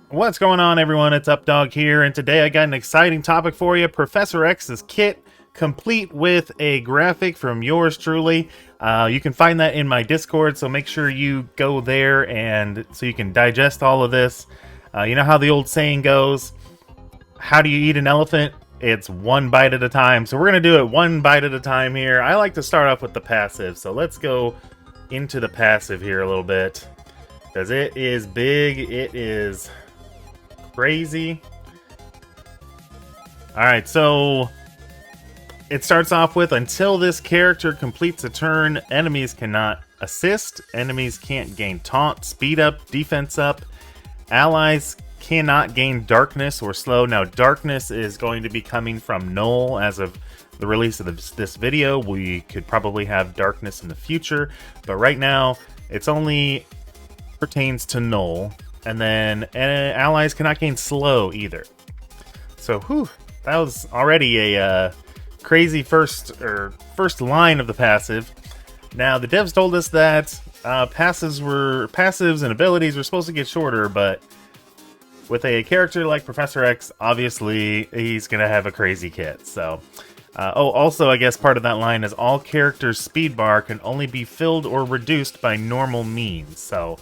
What's going on, everyone? It's Updog here, and today I got an exciting topic for you. Professor X's kit, complete with a graphic from yours truly. You can find that in my Discord, so make sure you go there and so you can digest all of this. You know how the old saying goes, how do you eat an elephant? It's one bite at a time. So we're going to do it one bite at a time here. I like to start off with the passive, so let's go into the passive here a little bit. Because it is big, it is crazy. Alright, so it starts off with, until this character completes a turn, enemies cannot assist, enemies can't gain taunt, speed up, defense up, allies cannot gain darkness or slow. Now, darkness is going to be coming from Null as of the release of this video. We could probably have darkness in the future, but right now it's only pertains to Null. And then allies cannot gain slow either. So, whew, that was already a crazy first line of the passive. Now, the devs told us that passives and abilities were supposed to get shorter, but with a character like Professor X, obviously he's gonna have a crazy kit. So, also, I guess part of that line is all characters' speed bar can only be filled or reduced by normal means. So,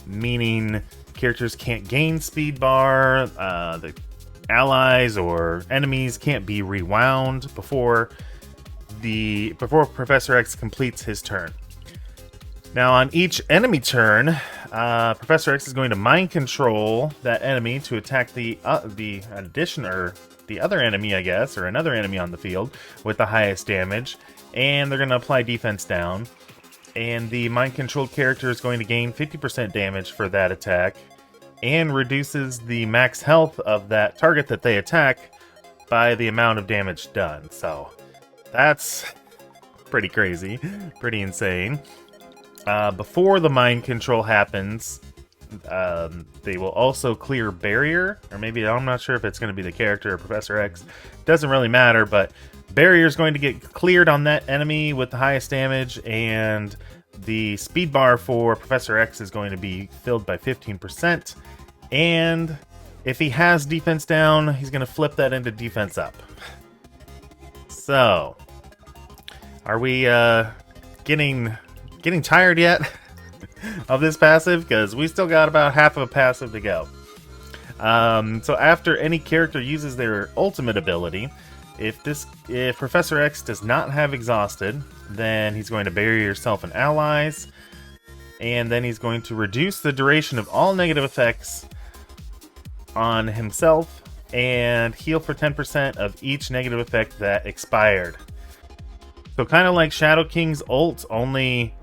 meaning characters can't gain speed bar, the allies or enemies can't be rewound before Professor X completes his turn. Now, on each enemy turn, Professor X is going to mind control that enemy to attack the other enemy, I guess, or another enemy on the field with the highest damage, and they're going to apply defense down. And the mind-controlled character is going to gain 50% damage for that attack, and reduces the max health of that target that they attack by the amount of damage done. So, that's pretty crazy, pretty insane. Before the mind control happens, they will also clear barrier, or maybe, I'm not sure if it's going to be the character or Professor X. Doesn't really matter, but barrier is going to get cleared on that enemy with the highest damage, and the speed bar for Professor X is going to be filled by 15%. And if he has defense down, he's going to flip that into defense up. So, are we getting tired yet of this passive? Because we still got about half of a passive to go. So after any character uses their ultimate ability, if Professor X does not have exhausted, then he's going to bury yourself and allies, and then he's going to reduce the duration of all negative effects on himself and heal for 10% of each negative effect that expired. So kind of like Shadow King's ult, only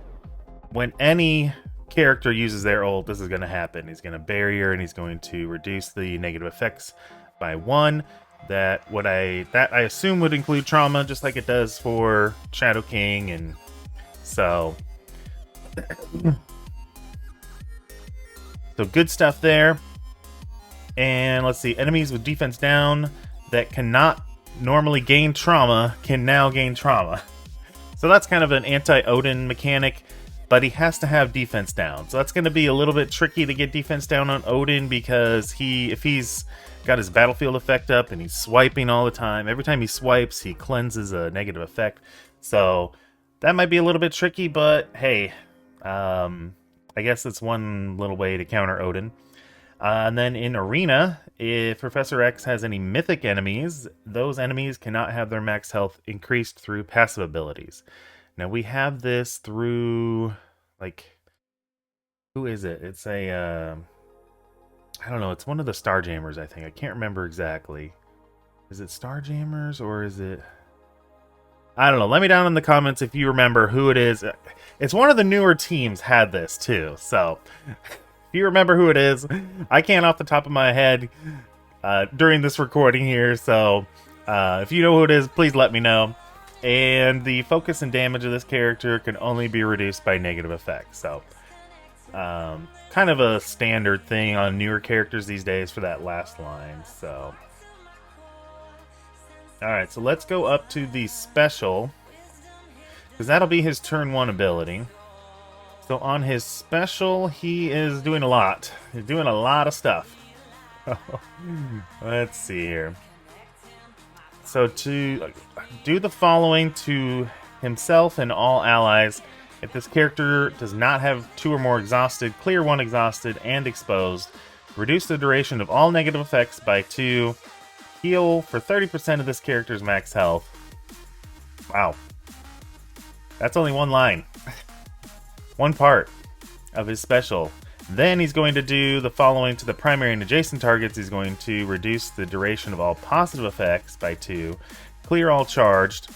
when any character uses their ult, this is going to happen. He's going to barrier and he's going to reduce the negative effects by 1. That I assume would include trauma, just like it does for Shadow King, and so good stuff there. And let's see, enemies with defense down that cannot normally gain trauma can now gain trauma. So that's kind of an anti-Odin mechanic, but he has to have defense down. So that's going to be a little bit tricky to get defense down on Odin, because if he's got his battlefield effect up and he's swiping all the time, every time he swipes, he cleanses a negative effect. So that might be a little bit tricky, but hey, I guess it's one little way to counter Odin. And then in Arena, if Professor X has any mythic enemies, those enemies cannot have their max health increased through passive abilities. Now we have this through, like, who is it? It's a, I don't know, it's one of the Starjammers, I think. I can't remember exactly. Is it Starjammers or is it... I don't know. Let me down in the comments if you remember who it is. It's one of the newer teams had this too, so... If you remember who it is, I can't off the top of my head during this recording here, so if you know who it is, please let me know. And the focus and damage of this character can only be reduced by negative effects, so kind of a standard thing on newer characters these days for that last line. So alright, so let's go up to the special, because that'll be his turn 1 ability. So on his special, he is doing a lot. He's doing a lot of stuff. Let's see here. So to do the following to himself and all allies, if this character does not have 2 or more exhausted, clear 1 exhausted and exposed, reduce the duration of all negative effects by 2, heal for 30% of this character's max health. Wow. That's only 1 line. 1 part of his special. Then he's going to do the following to the primary and adjacent targets. He's going to reduce the duration of all positive effects by 2, clear all charged,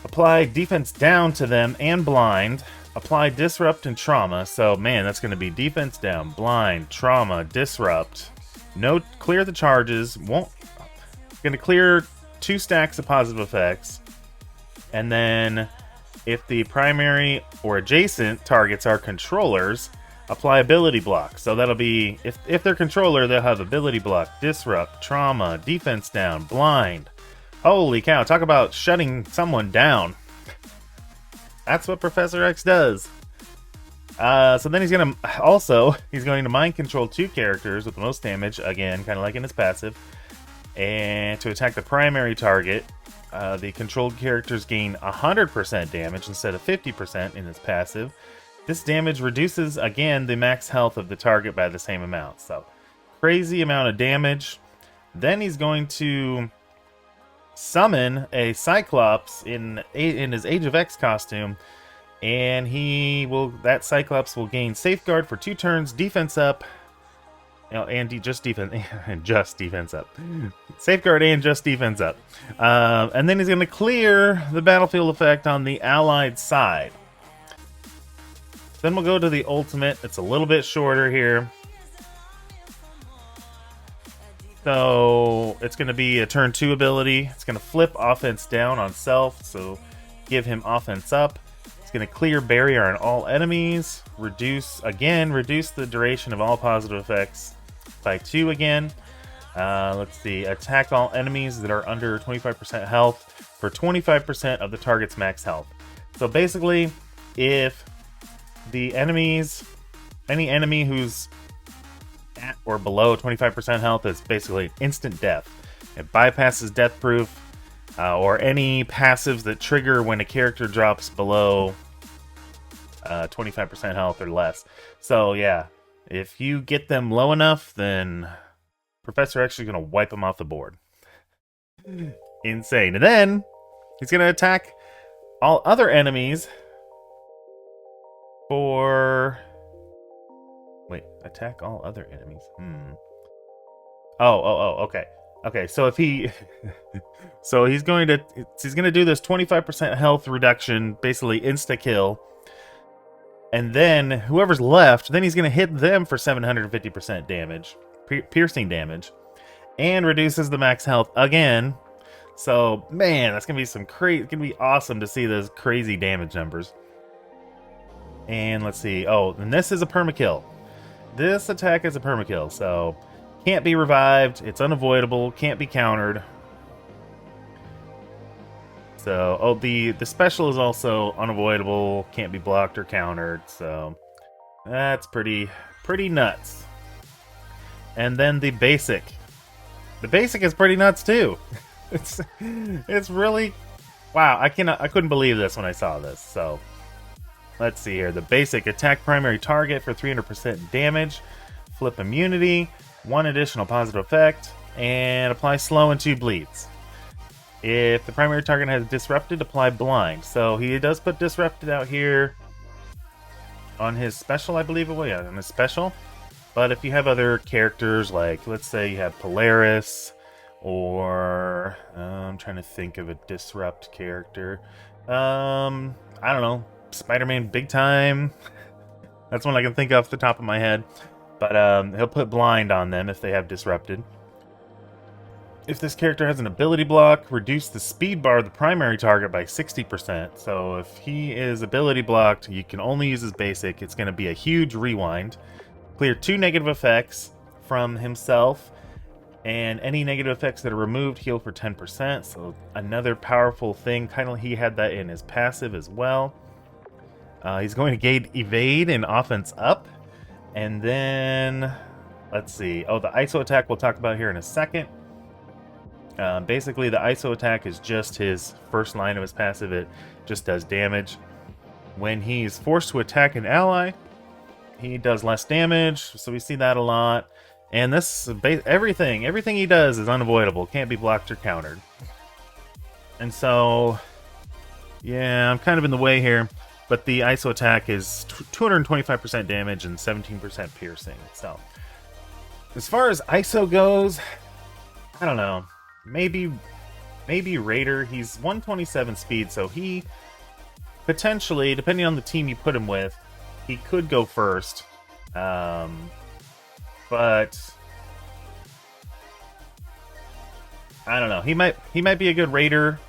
apply defense down to them and blind, apply disrupt and trauma. So man, that's going to be defense down, blind, trauma, disrupt. No, clear the charges. Going to clear 2 stacks of positive effects, and then if the primary or adjacent targets are controllers, apply ability block. So that'll be, if they're controller, they'll have ability block, disrupt, trauma, defense down, blind. Holy cow, talk about shutting someone down. That's what Professor X does. So then he's going to mind control 2 characters with the most damage, again, kind of like in his passive. And to attack the primary target, the controlled characters gain 100% damage instead of 50% in his passive. This damage reduces, again, the max health of the target by the same amount. So, crazy amount of damage. Then he's going to summon a Cyclops in his Age of X costume. And that Cyclops will gain Safeguard for 2 turns, defense up, and just defense up. Safeguard and just defense up. And then he's going to clear the battlefield effect on the allied side. Then we'll go to the ultimate. It's a little bit shorter here. So it's going to be a turn 2 ability. It's going to flip offense down on self, so give him offense up. It's going to clear barrier on all enemies. Reduce the duration of all positive effects by 2 again. Let's see. Attack all enemies that are under 25% health for 25% of the target's max health. So basically, if the any enemy who's at or below 25% health is basically instant death. It bypasses death proof, or any passives that trigger when a character drops below 25% health or less. So yeah, if you get them low enough, then Professor X is going to wipe them off the board. Insane. And then he's going to attack all other enemies attack all other enemies. Okay. Okay, so if he so he's going to do this 25% health reduction, basically insta kill. And then whoever's left, then he's going to hit them for 750% damage, piercing damage, and reduces the max health again. So, man, that's going to be it's going to be awesome to see those crazy damage numbers. And let's see. Oh, and this is a permakill. This attack is a permakill, so can't be revived. It's unavoidable. Can't be countered. So, the special is also unavoidable. Can't be blocked or countered. So that's pretty nuts. And then the basic. The basic is pretty nuts too. It's really, wow. I couldn't believe this when I saw this. So let's see here. The basic: attack primary target for 300% damage, flip immunity, 1 additional positive effect, and apply slow and 2 bleeds. If the primary target has disrupted, apply blind. So he does put disrupted out here on his special, I believe it was. Yeah, on his special. But if you have other characters, like let's say you have Polaris, or I'm trying to think of a disrupt character. I don't know, Spider-Man Big Time. That's one I can think of off the top of my head. But he'll put blind on them if they have disrupted. If this character has an ability block, reduce the speed bar of the primary target by 60%. So if he is ability blocked, you can only use his basic. It's going to be a huge rewind. Clear 2 negative effects from himself, and any negative effects that are removed heal for 10%. So another powerful thing. Kind of, he had that in his passive as well. He's going to gain evade and offense up. And then let's see. Oh, the ISO attack we'll talk about here in a second. Basically, the ISO attack is just his first line of his passive. It just does damage. When he's forced to attack an ally, he does less damage, so we see that a lot. And this, everything he does is unavoidable. Can't be blocked or countered. And so, yeah, I'm kind of in the way here. But the ISO attack is 225% damage and 17% piercing. So, as far as ISO goes, I don't know. Maybe Raider. He's 127 speed, so he potentially, depending on the team you put him with, he could go first. But I don't know. He might be a good Raider.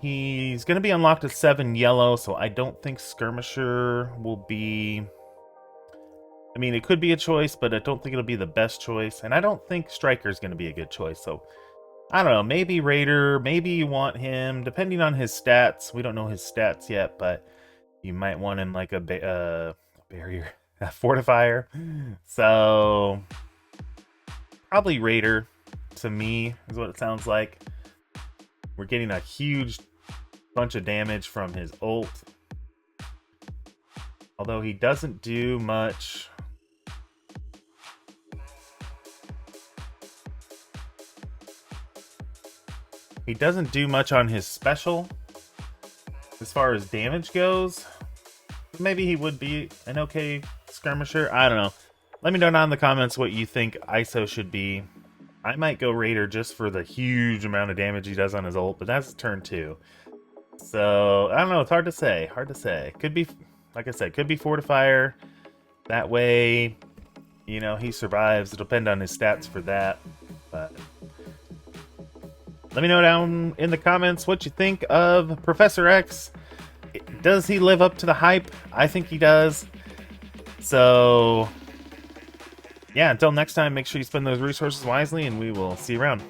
He's going to be unlocked at 7 yellow, so I don't think Skirmisher will be... I mean, it could be a choice, but I don't think it'll be the best choice. And I don't think Striker's going to be a good choice. So, I don't know. Maybe Raider. Maybe you want him, depending on his stats. We don't know his stats yet, but you might want him like a barrier, a fortifier. So, probably Raider, to me, is what it sounds like. We're getting a huge bunch of damage from his ult. Although he doesn't do much... He doesn't do much on his special as far as damage goes. Maybe he would be an okay skirmisher. I don't know. Let me know down in the comments what you think ISO should be. I might go Raider just for the huge amount of damage he does on his ult, but that's turn 2. So, I don't know. It's hard to say. Hard to say. Could be, like I said, could be Fortifier. That way, you know, he survives. It'll depend on his stats for that. But... let me know down in the comments what you think of Professor X. Does he live up to the hype? I think he does. So, yeah, until next time, make sure you spend those resources wisely, and we will see you around.